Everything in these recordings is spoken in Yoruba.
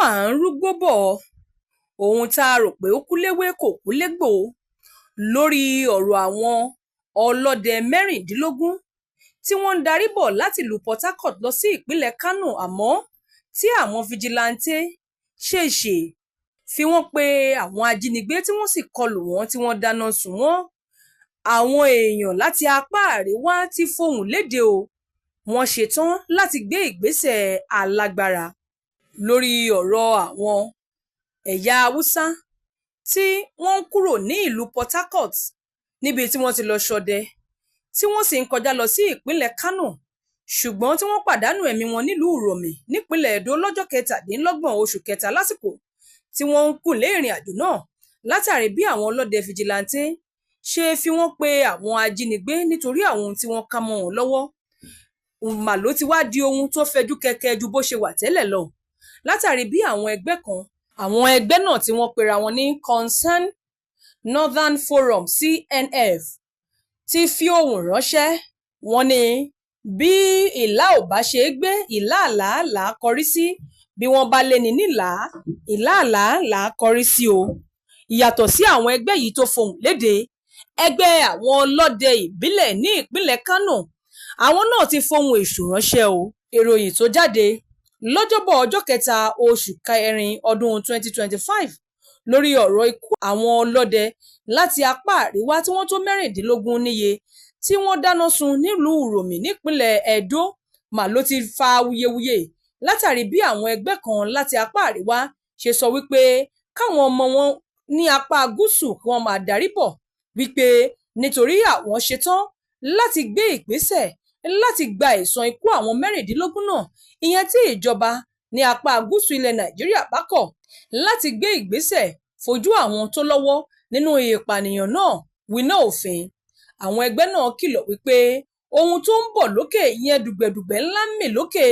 máa ń rúgbó bọ̀ ohun tá a rò pé ó kú léwé kò kú légbò lórí ọ̀rọ̀ àwọn ọlọ́dẹ mẹ́rìndínlógún tí wọ́n ń darí bọ̀ láti ìlú Port Harcourt lọ sí ìpínlẹ̀ Kánò, àmọ́ tí àwọn fijilantànté ṣèèṣì fi wọ́n pe àwọn ajínigbé tí wọ́n sì kọlù wọ́n tí wọ́n dáná sun wọ́n. Àwọn èèyàn láti apá àríwá ti fohùn lédè o, wọ́n ṣetán láti gbé ìgbésẹ̀ alágbára lórí ọ̀rọ̀ àwọn ẹ̀yà Haúsá tí wọ́n ń kúrò ní ìlú Port Harcourt níbi tí wọ́n ti lọ ṣọdẹ tí wọ́n sì ń kọjá lọ sí ìpínlẹ̀ Kánò, ṣùgbọ́n tí wọ́n pàdánù ẹ̀mí wọn nílùú Uromi nípínlẹ̀ Edo lọ́jọ́ 27 oṣù kẹta lásìkò tí wọ́n ń kúnlé ìrìn àjò náà látàrí bí àwọn ọlọ́dẹ fìjìláńtẹ́ ṣe fi wọ́n pe àwọn ajínigbé nítorí àwọn ohun tí wọ́n ká mọ́ wọn lọ́wọ́. Màló ti wá di ohun tó fẹjú kẹ̀kẹ́ ju bó ṣe wà tẹ́lẹ̀ lọ látàrí bí àwọn ẹgbẹ́ náà tí wọ́n pera wọn ní Concerned Northern Forum CNF ti fi ohùn ránṣẹ́. Wọ́n ní bí ìlà ò bá ṣe é gbé ìlà àlá là á kọrí sí, bí wọ́n bá lé ní nílà ìlà àlá là á kọrí sí o. Ìyàtọ̀ sí àwọn ẹgbẹ́ yìí tó fohùn lédè, ẹgbẹ́ àwọn ọlọ́dẹ ìbílẹ̀ ní ìpínlẹ̀ Kánò, àwọn náà ti fohùn èṣù ránṣẹ́ o. Ìròyìn tó jáde lọ́jọ́bọ̀ ọjọ́ 3 oṣù kẹrin ọdún 2025 lórí ọ̀rọ̀ ikú àwọn ọlọ́dẹ láti apá àríwá tí wọ́n tó 16 níye tí wọ́n dáná sun nílùú Uromi nípínlẹ̀ Edo ló ti fa awuyewuye látàrí bí àwọn ẹgbẹ́ kan láti apá àríwá ṣe sọ wípé káwọn ọmọ wọn ní apá gúúsù kí wọ́n máa darí bọ̀, wípé nítorí àwọn ṣetán láti gbé ìgbésẹ̀ láti gba ẹ̀san ikú àwọn 16 náà, ìyẹn tí ìjọba ní apá gúúsù ilẹ̀ Nàìjíríà bá kọ̀ láti gbé ìgbésẹ̀ fojú àwọn tó lọ́wọ́ nínú ìpànìyàn náà winá òfin. Àwọn ẹgbẹ́ náà kìlọ̀ wípé ohun tó ń bọ̀ lókè, ìyẹn dùgbẹ̀dùgbẹ̀ ńlá ń mì lókè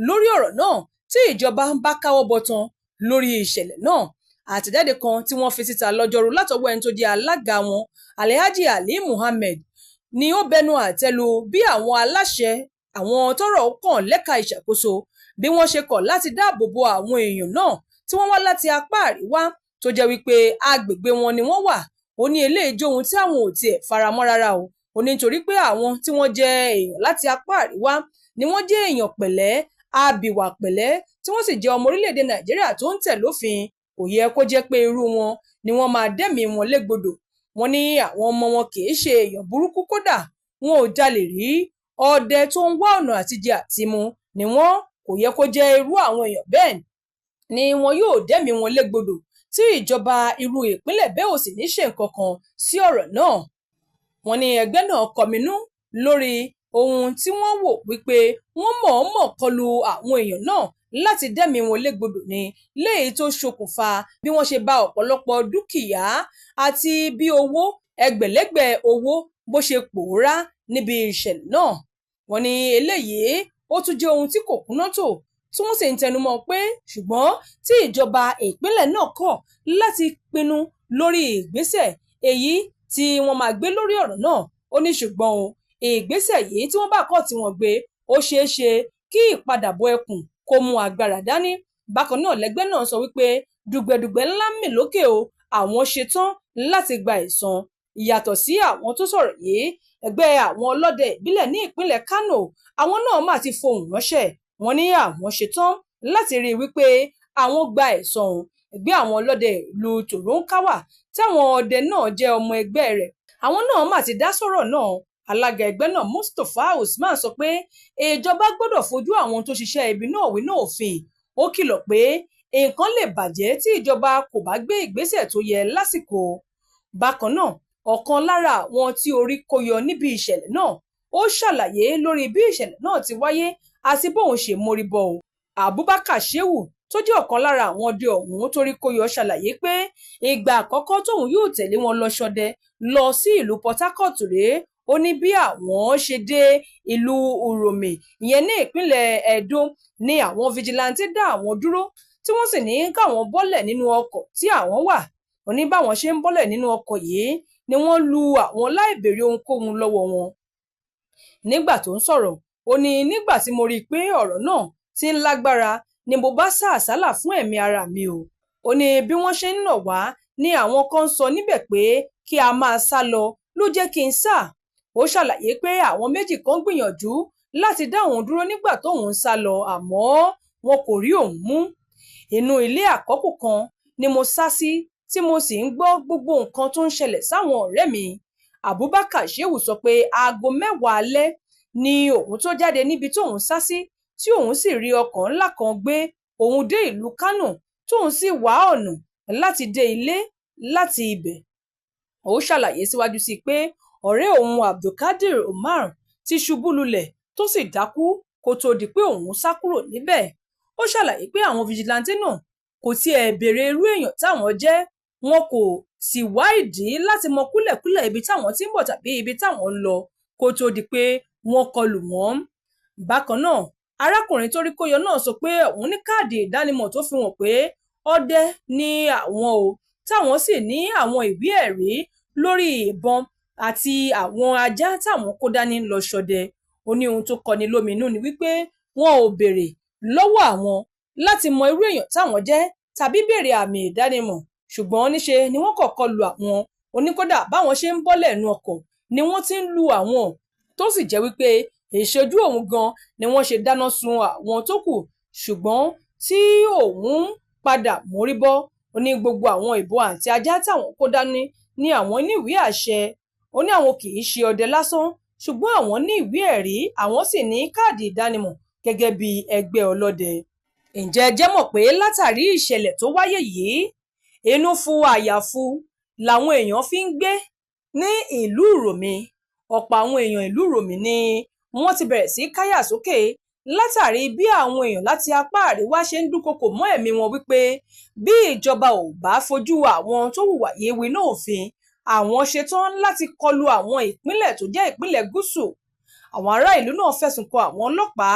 lórí ọ̀rọ̀ náà tí ìjọba bá káwọ́ bọ̀tán lórí ìṣẹ̀lẹ̀ náà. Àtẹ̀jáde kan tí wọ́n fi síta lọ́jọ́rú látọwọ́ ẹni tó jẹ́ alága wọn, Alhaji Ali Muhammed, ni ó bẹnu àtẹ́lu bí àwọn aláṣẹ àwọn tọ́rọ̀ kàn lẹ́ka ìṣàkóso bí wọ́n ṣe kọ̀ láti dáàbò bo àwọn èèyàn náà tí wọ́n wá láti apá àríwá tó jẹ́ wípé agbègbè wọn ni wọ́n wà. Ó ní eléyìí jẹ́ ohun tí àwọn ò tiẹ̀ faramọ́ rárá o. Ó ní nítorí pé àwọn tí wọ́n jẹ́ èèyàn láti apá àríwá ni wọ́n jẹ́ èèyàn pẹ̀lẹ́, abìwà pẹ̀lẹ́, tí wọ́n sì jẹ́ ọmọ orílẹ̀-èdè Nàìjíríà tó ń tẹ̀ lófin. Kò yẹ kó jẹ́ pé irú wọn ni wọ́n máa dẹ́mi wọn légbodò. Wọ́n ní àwọn ọmọ wọn kì í ṣe èèyàn burúkú, kódà wọn ò jalè rí. Ọdẹ tó ń wá ọ̀nà àtijẹ àtimu ni wọ́n. Kò yẹ kó jẹ́ irú àwọn èèyàn bẹ́ẹ̀ ni wọn yóò dẹ́mi wọn légbodò tí ìjọba irú ìpínlẹ̀ bẹ́ẹ̀ ò sì ní ṣe nǹkan kan sí ọ̀rọ̀ náà. Wọ́n ní ẹgbẹ́ náà kọminú lórí ohun tí wọ́n wò wípé wọ́n mọ̀ọ́mọ̀ kọlù àwọn èèyàn náà láti dẹ́mi wọn légbodò ni, léyìí tó ṣokùnfà bí wọ́n ṣe bà ọ̀pọ̀lọpọ̀ dúkìá àti bí owó ẹgbẹ̀lẹ́gbẹ̀ owó bó ṣe pòórá níbi ìṣẹ̀lẹ̀ náà. Wọ́n ní eléyìí ó tún jẹ́ ohun tí kò kúnná tó, tí wọ́n sì ń tẹnumọ́ pé ṣùgbọ́n tí ìjọba ìpínlẹ̀ náà kọ̀ láti pinnu lórí ìgbésẹ̀ èyí tí wọ́n máa gbé lórí ọ̀rọ̀ náà. Ó ní ṣùgbọ́n ìgbésẹ̀ yìí tí wọ́n bá kọ̀ tí wọ́n gbé, ó ṣeé ṣe kí ìpadàbọ̀ ẹkùn kó mú agbára dání. Bákan náà lẹ́gbẹ́ náà sọ wípé dùgbẹ̀dùgbẹ̀ ńlá mì lókè o, àwọn ṣetán láti gba ẹ̀san. Ìyàtọ̀ sí àwọn tó sọ̀rọ̀ yìí, ẹgbẹ́ àwọn ọlọ́dẹ ìbílẹ̀ ní ìpínlẹ̀ Kánò, àwọn náà máa ti fohùn ránṣẹ́. Wọ́n ní àwọn ṣetán láti rí i wípé àwọn gba ẹ̀san. Ẹgbẹ́ àwọn ọlọ́dẹ ìlú Toronkawa táwọn ọdẹ náà jẹ́ ọmọ ẹgbẹ́ rẹ̀, àwọn náà máa ti dá sọ̀rọ̀ náà. Alága ẹgbẹ́ náà Mustapha Usman sọ pé ìjọba gbọ́dọ̀ fojú àwọn tó ṣiṣẹ́ ibi náà winá òfin. Ó kìlọ̀ pé nǹkan lè bàjẹ́ tí ìjọba kò bá gbé ìgbésẹ̀ tó yẹ lásìkò. Bákan náà, ọ̀kan lára àwọn tí orí kó yọ níbi ìṣẹ̀lẹ̀ náà, ó ṣàlàyé lórí bí ìṣẹ̀lẹ̀ náà ti wáyé àti bóun ṣe mórí bọ́ o. Abubakar Shehu tó jẹ́ ọ̀kan lára àwọn ọdẹ ọ̀hún torí kó yọ ṣàlàyé pé ìgbà àkọ́kọ́ tóun yóò tẹ̀lé wọn lọ ṣọdẹ lọ sí ìlú Port Harcourt rèé. Ó ní bí àwọn ṣe dé ìlú Uromi ìyẹn ní ìpínlẹ̀ Edo ni àwọn fijilantí dá àwọn dúró tí wọ́n sì ní káwọn bọ́lẹ̀ nínú ọkọ̀ tí àwọn wà. Ó ní báwọn ṣe ń bọ́lẹ̀ nínú ọkọ̀ yìí ni wọ́n lu àwọn láì béèrè ohunkóhun lọ́wọ́ wọn. Nígbà tó ń sọ̀rọ̀, ó ní nígbà tí mo rí i pé ọ̀rọ̀ náà ti ń lágbára ni mo bá sá àsálà fún ẹ̀mí ara mi o. Ó ní bí wọ́n ṣe ń nà wá ni àwọn kan ń sọ níbẹ̀ pé kí a máa sá lọ ló jẹ́ kí n sá. Ó ṣàlàyé pé àwọn méjì kan gbìyànjú láti dá òun dúró nígbà tóun ń sá lọ àmọ́ wọn kò rí òun mú. Inú ilé àkọ́kù kan ni mo sá sí tí mo sì ń gbọ́ gbogbo nǹkan tó ń ṣẹlẹ̀ sáwọn ọ̀rẹ́ mi. Abubakar Shehu sọ pé aago 10 alẹ́ ni òun tó jáde níbi tóun sá sí tí òun sì rí ọkọ̀ ńlá kan gbé òun dé ìlú Kánò tóun sì wá ọ̀nà láti dé ilé láti ibẹ̀. Ó ṣàlàyé síwájú sí pé ọ̀rẹ́ òun Abdulkadir Umar ti ṣubú lulẹ̀ tó sì dákú kó tó di pé òun sá kúrò níbẹ̀. Ó ṣàlàyé pé àwọn fìjìláńtè náà kò tiẹ̀ béèrè irú èèyàn táwọn jẹ́, wọn kò sì wá ìdí láti mọ kúlẹ̀kúlẹ̀ ibi táwọn tí ń bọ̀ tàbí ibi táwọn ń lọ kó tó di pé wọ́n kọlù wọ́n. Bákan náà, arákùnrin tó rí kóyọ náà sọ pé òun ní káàdì ìdánimọ̀ tó fi hàn pé ọdẹ ni àwọn o, táwọn sì ní àwọn ìwé ẹ̀rí lórí ìbọn àti àwọn ajá táwọn kó dání lọ ṣọdẹ. Ó ní ohun tó kọni lóminú ni wípé wọn ò béèrè lọ́wọ́ àwọn láti mọ irú èèyàn táwọn jẹ́ tàbí béèrè àmì ìdánimọ̀, ṣùgbọ́n níṣe ni wọ́n kọ́kọ́ lu àwọn. Ó ní kódà báwọn ṣe ń bọ́lẹ̀ nínú ọkọ̀ ni wọ́n ti ń lu àwọn, tó sì jẹ́ wípé ìṣojú òun gan ni wọ́n ṣe dáná sun àwọn tó kù, ṣùgbọ́n tí òun padà mórí bọ́. Ó ní gbogbo àwọn ìbọn àti ajá táwọn kó dání ní àwọn ní ìwé àṣẹ. Ó ní àwọn kì í ṣe ọdẹ lásán, ṣùgbọ́n àwọn ní ìwé ẹ̀rí, àwọn sì ní káàdì ìdánimọ̀ gẹ́gẹ́ bí ẹgbẹ́ ọlọ́dẹ. Ǹjẹ́ ẹ jẹ́ mọ̀ pé látàrí ìṣẹ̀lẹ̀ tó wáyé yìí, inú fu àyàfu làwọn èèyàn fi ń gbé ní ìlú Ìròmì. Ọ̀pọ̀ àwọn èèyàn ìlú Ìròmì ni wọ́n ti bẹ̀rẹ̀ sí káyà sókè látàrí bí àwọn èèyàn láti apá àríwá ṣe ń dúnkokò mọ́ ẹ̀mí wọn wípé bí ìjọba ò bá fojú àwọn tó hùwà yìí winá òfin, àwọn ṣetán láti kọlu àwọn ìpínlẹ̀ tó jẹ́ ìpínlẹ̀ gúúsù. Àwọn ará ìlú náà fẹ̀sùn kàn àwọn ọlọ́pàá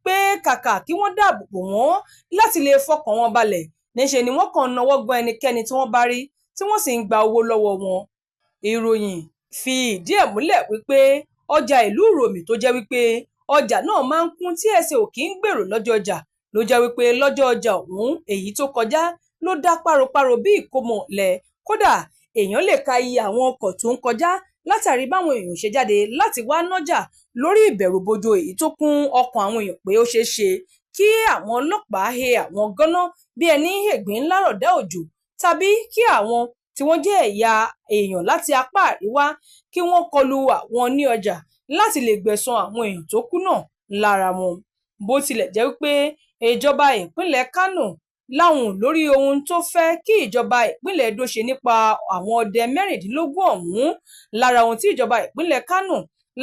pé kàkà kí wọ́n dáàbò bò wọ́n láti lè fọkàn wọn balẹ̀, níṣe ni wọ́n kàn náwó gan ẹnikẹ́ni tí wọ́n bá rí tí wọ́n sì ń gba owó lọ́wọ́ wọn. Ìròyìn fi ìdí ẹ̀ múlẹ̀ wípé ọjà ìlú Ìròmì tó jẹ́ wípé ọjà náà máa ń kún tí ẹsẹ̀ ò kí ń gbèrò lọ́jọ́ ọjà, ló jẹ́ wípé lọ́jọ́ ọjà ọ̀hún èyí tó kọjá ló dá páropáro bí ìkómọ ọ̀lẹ. Kódà èèyàn lè ka iye àwọn ọkọ̀ tó ń kọjá látàrí báwọn èèyàn ṣe jáde láti wá nájà lórí ìbẹ̀rùbojo èyí tó kún ọkàn àwọn èèyàn pé ó ṣeé ṣe kí àwọn ọlọ́pàá he àwọn gánná bí ẹni hègbín lárọ̀dá òjò, tàbí kí àwọn tí wọ́n jẹ́ ẹ̀yà èèyàn láti apá àríwá kí wọ́n kọlu àwọn ní ọjà láti lè gbẹ̀san àwọn èèyàn tó kú náà lára wọn. Bó tilẹ̀ jẹ́ wípé ìjọba ìpínlẹ̀ Kánò láhùn lórí ohun tó fẹ́ kí ìjọba ìpínlẹ̀ Edo ṣe nípa àwọn ọdẹ 16 ọ̀hún. Lára ohun tí ìjọba ìpínlẹ̀ Kánò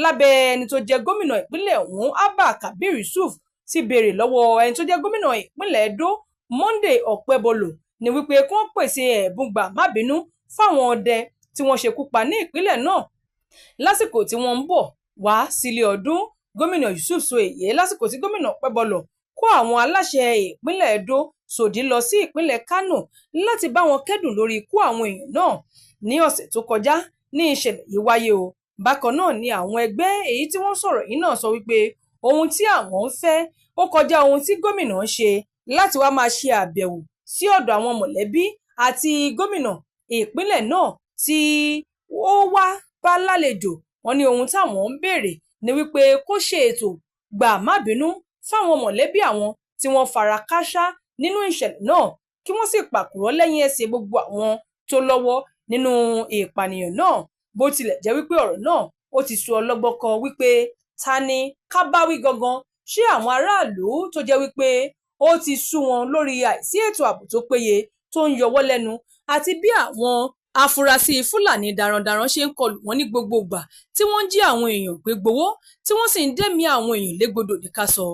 lábẹ́ ẹni tó jẹ́ gómìnà ìpínlẹ̀ ọ̀hún Abba Kabir Yusuf ti béèrè lọ́wọ́ ẹni tó jẹ́ gómìnà ìpínlẹ̀ Edo Monday Okpebholo ni wípé kí wọ́n pèsè ẹ̀bùn gbà má bínú fáwọn ọdẹ tí wọ́n ṣekú pa ní ìpínlẹ̀ náà lásìkò tí wọ́n ń bọ̀ wá sílé ọdún. Gómìnà Yusuf sọ èyí lásìkò tí gómìnà Okpebholo kó àwọn aláṣẹ ìpínlẹ̀ Edo sòdí lọ sí ìpínlẹ̀ Kánò láti bá wọn kẹ́dùn lórí ikú àwọn èèyàn náà. Ní ọ̀sẹ̀ tó kọjá ní ìṣẹ̀lẹ̀ yìí wáyé o. Bákan náà ni àwọn ẹgbẹ́ èyí tí wọ́n sọ̀rọ̀ yìí náà sọ wípé ohun tí àwọn ń fẹ́ ó kọjá ohun tí gómìnà ń ṣe láti wá máa ṣe àbẹ̀wò sí ọ̀dọ̀ àwọn mọ̀lẹ́bí àti gómìnà ìpínlẹ̀ náà tí ó wá bá lálejò. Wọ́n ní ohun táwọn ń béèrè ni wípé kó ṣe ètò gbà má bínú fáwọn mọ̀lẹ́bí àwọn tí wọ́n fara kááṣá nínú ìṣẹ̀lẹ̀ náà, kí wọ́n sì pàkúrọ̀ lẹ́yìn ẹsẹ̀ gbogbo àwọn tó lọ́wọ́ nínú ìpànìyàn náà. Bó tilẹ̀ jẹ́ wípé ọ̀rọ̀ náà ó ti sú ọlọ́gbọ́n kan wípé ta ni ká bá wí gangan, ṣé àwọn aráàlú tó jẹ́ wípé ó ti sú wọn lórí àìsí ètò ààbò tó péye tó ń yọwọ́ lẹ́nu, àti bí àwọn afurasí Fúlàní darandaran ṣe ń kọlù wọn ní gbogbo ìgbà tí wọ́n ń jí àwọn èèyàn gbé gbowó tí wọ́n sì ń dẹ́mi àwọn èèyàn légbodò ní ká sọ.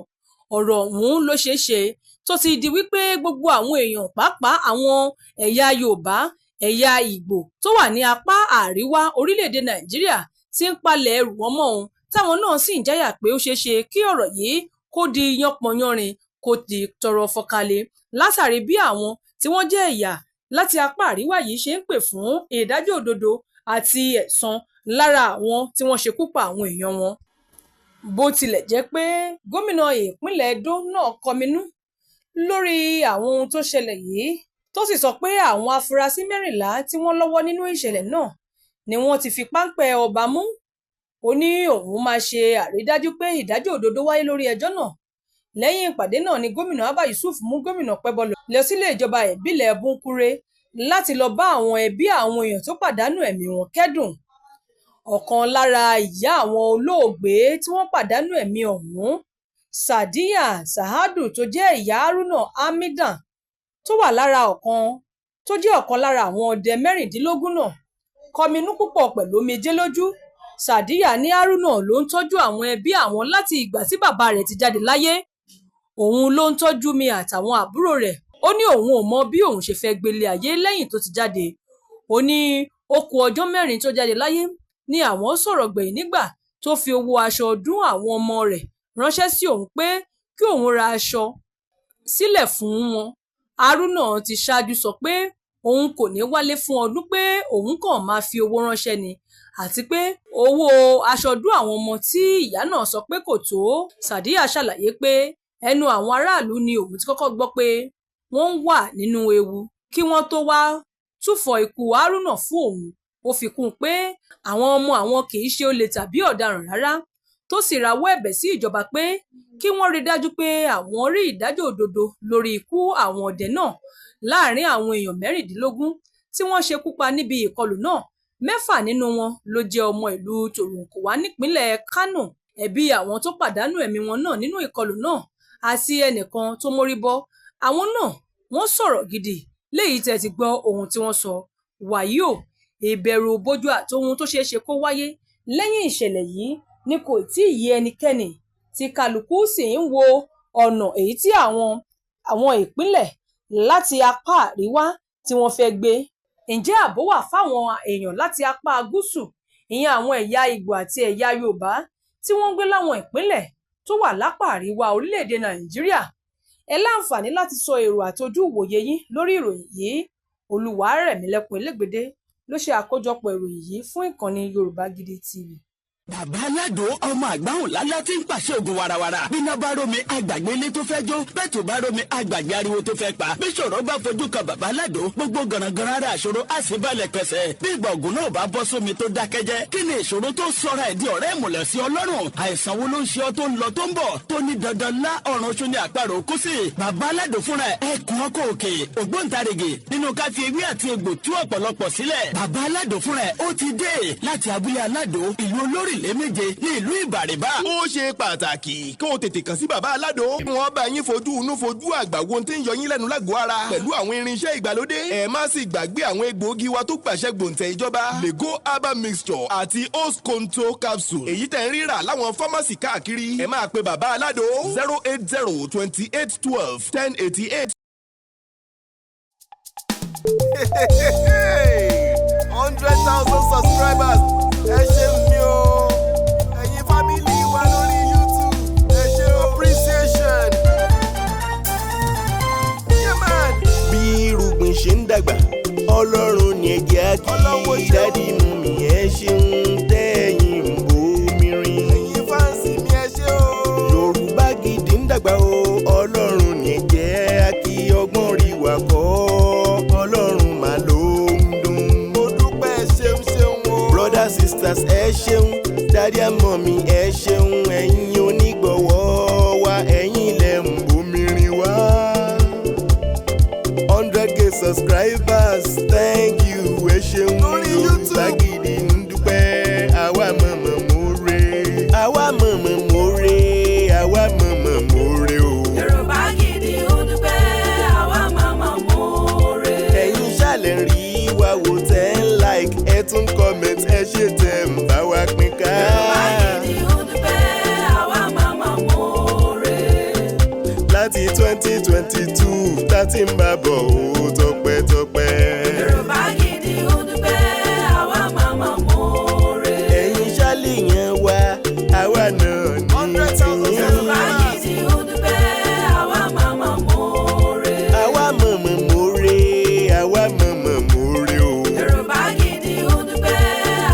Ọ̀rọ̀ ọ̀hún ló ṣeé ṣe tó ti di wípé gbogbo àwọn èèyàn pàápàá àwọn ẹ̀yà Yorùbá, ẹ̀yà Ìgbò tó wà ní apá àríwá orílẹ̀-èdè Nàìjíríà ti ń palẹ̀ ẹrù wọn mọ́ ohun táwọn náà sì ń jáyà pé ó ṣeé ṣe kí ọ̀rọ̀ yìí kó di yánpọnyánrin, kó di tọrọ fọ́nkálẹ̀ látàrí bí àwọn tí wọ́n jẹ́ ẹ̀yà láti apá àríwá yìí ṣe ń pè fún ìdájọ́ òdodo àti ẹ̀san lára àwọn tí wọ́n ṣekú pa àwọn èèyàn wọn. Bó tilẹ̀ jẹ́ pé gómìnà ìpínlẹ̀ Edo náà kọminú lórí àwọn ohun tó ṣẹlẹ̀ yìí, tó sì sọ pé àwọn afurasí 14 tí wọ́n lọ́wọ́ nínú ìṣẹ̀lẹ̀ náà ni wọ́n ti fi páńpẹ́ ọba mú. Ó ní òun máa ṣe àrídájú pé ìdájọ́ òdodo wáyé lórí ẹjọ́ náà. Lẹ́yìn ìpàdé náà ni gómìnà Abba Yusuf mú gómìnà Pẹ́bọlọ lọ sílé ìjọba ìbílẹ̀ Bunkure láti lọ bá àwọn ẹbí àwọn èèyàn tó pàdánù ẹ̀mí wọn kẹ́dùn. Ọ̀kan lára ìyá àwọn olóògbé tí wọ́n pàdánù ẹ̀mí ọ̀hún, Sadiya Sahadu, tó jẹ́ ìyá Haruna Hamidan, tó jẹ́ ọ̀kan lára àwọn ọdẹ 16 náà, kọminú púpọ̀ pẹ̀lú omijé lójú. Sadiya ní Haruna ló ń tọ́jú àwọn ẹbí àwọn láti ìgbà tí bàbá rẹ̀ ti jáde láyé. Òun ló ń tọ́jú mi àtàwọn àbúrò rẹ̀. Ó ní òun ò mọ bí òun ṣe fẹ́ gbélé ayé lẹ́yìn tó ti jáde. Ó ní ó kù ọjọ́ 4 tó jáde láyé ni àwọn sọ̀rọ̀ gbẹ̀yìn nígbà tó fi owó aṣọ ọdún àwọn ọmọ rẹ̀ ránṣẹ́ sí òun pé kí òun ra aṣọ sílẹ̀ fún wọn. Haruna ti ṣáájú sọ pé òun kò ní wálé fún ọdún, pé òun kàn máa fi owó ránṣẹ́ ni, àti pé owó aṣọ ọdún àwọn ọmọ tí ìyá náà sọ pé kò tó. Sadiya ṣàlàyé pé ẹnu àwọn aráàlú ni òun ti kọ́kọ́ gbọ́ pé wọ́n wà nínú ewu kí wọ́n tó wá túfọ̀ ikú Haruna fún òun. Ó fi kún un pé àwọn ọmọ àwọn kì í ṣe olè tàbí ọ̀daràn rárá, tó sì rawọ́ ẹ̀bẹ̀ sí ìjọba pé kí wọ́n rí dájú pé àwọn rí ìdájọ́ òdodo lórí ikú àwọn ọdẹ náà. Láàárín àwọn èèyàn 16 tí wọ́n ṣekú pa níbi ìkọlù náà, 6 nínú wọn ló jẹ́ ọmọ ìlú Toronkowa nípínlẹ̀ Kano. Ẹbí àwọn tó pàdánù ẹ̀mí wọn náà nínú ìkọlù náà àti ẹnìkan tó mórí bọ́, àwọn náà wọ́n sọ̀rọ̀ gidi, léyìí tẹ́ ti gbọ́ ohun tí wọ́n sọ. Wàyí o, ìbẹ̀rù bojo àtohun tó ṣeé ṣe kó wáyé lẹ́yìn ìṣẹ̀lẹ̀ yìí ni kò tí ì yé ẹnikẹ́ni, tí kálukú sì ń wo ọ̀nà èyí tí àwọn ìpínlẹ̀ láti apá àríwá tí wọ́n fẹ́ gbé. Ǹjẹ́ ààbò wà fáwọn èèyàn láti apá gúúsù, ìyẹn àwọn ẹ̀yà Ìgbò àti ẹ̀yà Yorùbá tí wọ́n ń gbé láwọn ìpínlẹ̀ tó wà lápá àríwá orílẹ̀-èdè Nàìjíríà? Ẹ láǹfààní láti sọ èrò àtojú ìwòye yín lórí ìròyìn yìí. Olúwarẹ̀mílẹ́kùn Elégbèdé ló ṣe àkójọpọ̀ ìròyìn yìí fún ìkànnì Yorùbá Gidi TV. Bàbá Aládò ọmọ àgbáhùn lálá tí ń pàṣẹ ògùn warawara. Bíná bá rómi àgbàgbé ilé tó fẹ́ jó, bẹ́ẹ̀ tó bá rómi àgbàgbé ariwo tó fẹ́ pa. Bí ṣòro bá fojú kan Bàbá Aládò, gbogbo gànàgànà ara àṣòro á sì balẹ̀ pẹ̀sẹ̀. Bí ìgbà ògùn náà bá bọ́ sómi tó dákẹ́jẹ́, kí ni ìṣòro tó sọra ẹ̀ di ọ̀rẹ́ ìmùlẹ̀ sí Ọlọ́run? Àìsàn wo ló ń ṣe ọ tó ń lọ tó ń bọ̀, tó ní dandan lá ọ̀run oṣù ní àparò kú sí? Bàbá Aládò fúnra ẹ̀ kún ọkọ̀ òkè ògbóǹtarìgì nínú ká fi ewé àti egbò tú ọ̀pọ̀lọpọ̀ sílẹ̀. Bàbá Aládò fúnra ẹ̀ ó ti dé láti abúlé Aládò, ìlú Olórílé méje ní ìlú Ìbàrìbà. Ó ṣe pàtàkì kí o tètè kàn sí Bàbá Aládò. Wọ́n bá yín fojú inú fojú àgbà wo tí ń yọ yín lẹ́nu lágọ̀ọ́ ara pẹ̀lú àwọn irinṣẹ́ ìgbàlódé. Ẹ má sì gbàgbé àwọn egbòogi wa tó pàṣẹ gbòǹtẹ̀ ìjọba, Lego herbal mixture àti Osconto capsule. Èyí tẹ̀ ń rírà láwọn fámásì káàkiri. Ẹ máa pe Bàbá Aládò 080 28 12 1088. 100,000 subscribers. Ẹ ṣeun ni o. Ẹ̀yin fámìlì wa lórí YouTube. Ẹ ṣe appreciation. Yeah man. Bí irúgbìn ṣe ń dàgbà, Ọlọ́run ni ẹ jẹ́ kí dádì mú mi. Ẹ ṣeun tẹ́yìn ń bomi rin. Ẹ̀yin fáǹsì mi ẹ ṣé o. Yorùbá Gidi ń dàgbà o. Ọlọ́run ni ẹ jẹ́ kí ọgbọ́n rí wa kọ́. Ọlọ́run mà ló ń dùn. Mo dúpẹ́ ṣeun o. Brothers sisters ẹ ṣeun, daddy and mommy ẹ ṣeun, ẹ̀yin onígbọ̀wọ́ wa, ẹ̀yin lẹ ń bomi rin wá. 100K subscribers, thank you ẹ ṣeun. Yorùbá Gidi ń dúpẹ́, àwa mọ̀mọ́ more, àwa mọ̀mọ́ more, àwa mọ̀mọ́ more o. Yorùbá Gidi ń dúpẹ́, àwa mọ̀mọ́ more. Ẹ̀yin ṣàlẹ̀ rí wa wò tẹ́ ń like, ẹ tún comment, ẹ ṣe tẹ̀ ń bá wa pín ká. Yorùbá Gidi ń dúpẹ́, àwa mọ̀mọ́ more. Láti 2022 tá ti ń bá bọ̀ ó tọpẹ́tọpẹ́. Yorùbá Gidi ń dúpẹ́, àwa mọ̀mọ́ more. Ẹ̀yin ṣálì yẹn wá, àwa náà ní tiyín. Yorùbá Gidi ń dúpẹ́, àwa mọ̀mọ́ more. Àwa mọ̀mọ́ more, àwa mọ̀mọ́ more o. Yorùbá Gidi ń dúpẹ́,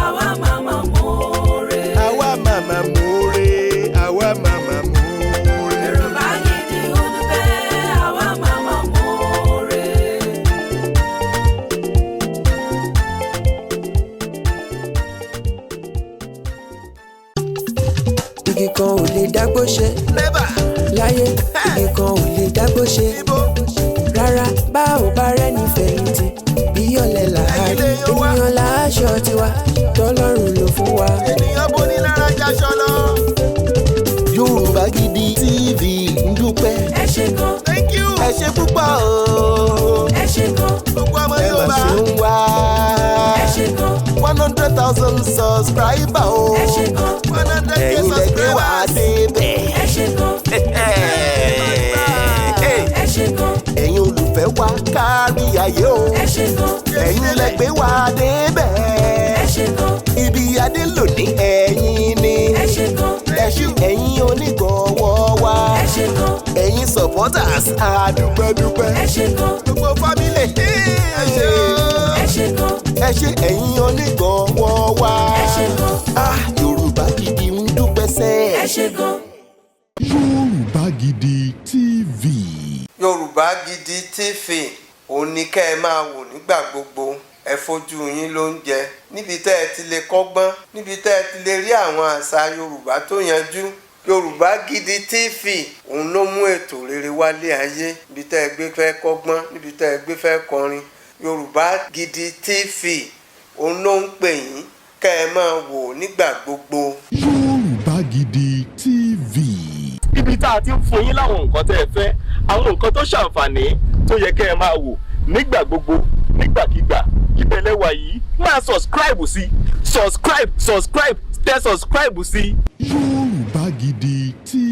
àwa mọ̀mọ́ more. Àwa màmá more, àwa màmá more. Yorùbá Gidi ń dúpẹ́, àwa ṣe láyé nìkan ò lè dágbó ṣe rárá bá ò bá rẹ́ni fẹ̀yìntì bí ọ̀lẹ làárí ènìyàn láṣọ tiwa tọ́lọ́run ló fún wa. ènìyàn bó ní lára jaṣọ lọ. Yorùbá Gidi TV ń dúpẹ́. ẹ ṣé gan. Thank you. ẹ ṣé púpọ̀ o. ẹ ṣé gan. gbogbo ọmọ Yorùbá. ẹ mà ṣe ń wá. ẹ ṣé gan. 100,000 subscriber o. ẹ ṣé gan. 100K ẹ̀yin lẹ gbé wá débẹ̀. ẹ ṣé gan. ẹ ṣé gan. ẹ̀yin olùfẹ́ wa kárí ayé o. ẹ ṣé gan. ẹ̀yin lẹ gbé wá débẹ̀. ẹ ṣé gan. ibi adé lòdì ẹ̀yin ni. ẹ ṣé gan. ẹ̀yin onígbọ̀wọ́ wa. ẹ ṣé gan. ẹ̀yin supporters àdúpẹ́dúpẹ́. ẹ ṣé gan. gbogbo family ẹ ṣé o. ẹ ṣé gan. ẹ ṣé ẹ̀yin onígbọ̀wọ́ wa. ẹ ṣé gan. Yorùbá Gidi ń dúpẹ́ sẹ́. ẹ ṣé gan. Yorùbá Gidi TV. Yorùbá Gidi TV òun ni kẹ́ ẹ máa wò nígbà gbogbo. Ẹ fojú yín ló ń jẹ níbi tẹ́ ẹ ti lè kọ́gbọ́n, níbi tẹ́ ẹ ti lè rí àwọn àṣà Yorùbá tó yanjú. Yorùbá Gidi TV òun ló mú ètò rere wálé ayé, níbi tẹ́ ẹ gbé fẹ́ kọ́gbọ́n, níbi tẹ́ ẹ gbé fẹ́ kọrin. Yorùbá Gidi TV òun ló ń pè yín kẹ́ ẹ máa wò nígbà gbogbo. Yorùbá Gidi TV. ibi tá a ti ń fún yín láwọn nǹkan tẹ́ ẹ fẹ́, àwọn nǹkan tó ṣàǹfààní tó yẹ kẹ́ ẹ máa wò nígbà gbogbo nígbàkigbà. ìbẹ̀lẹ̀ wà yìí máa subscribe sí tẹ subscribe sí. Yorùbá Gidi TV.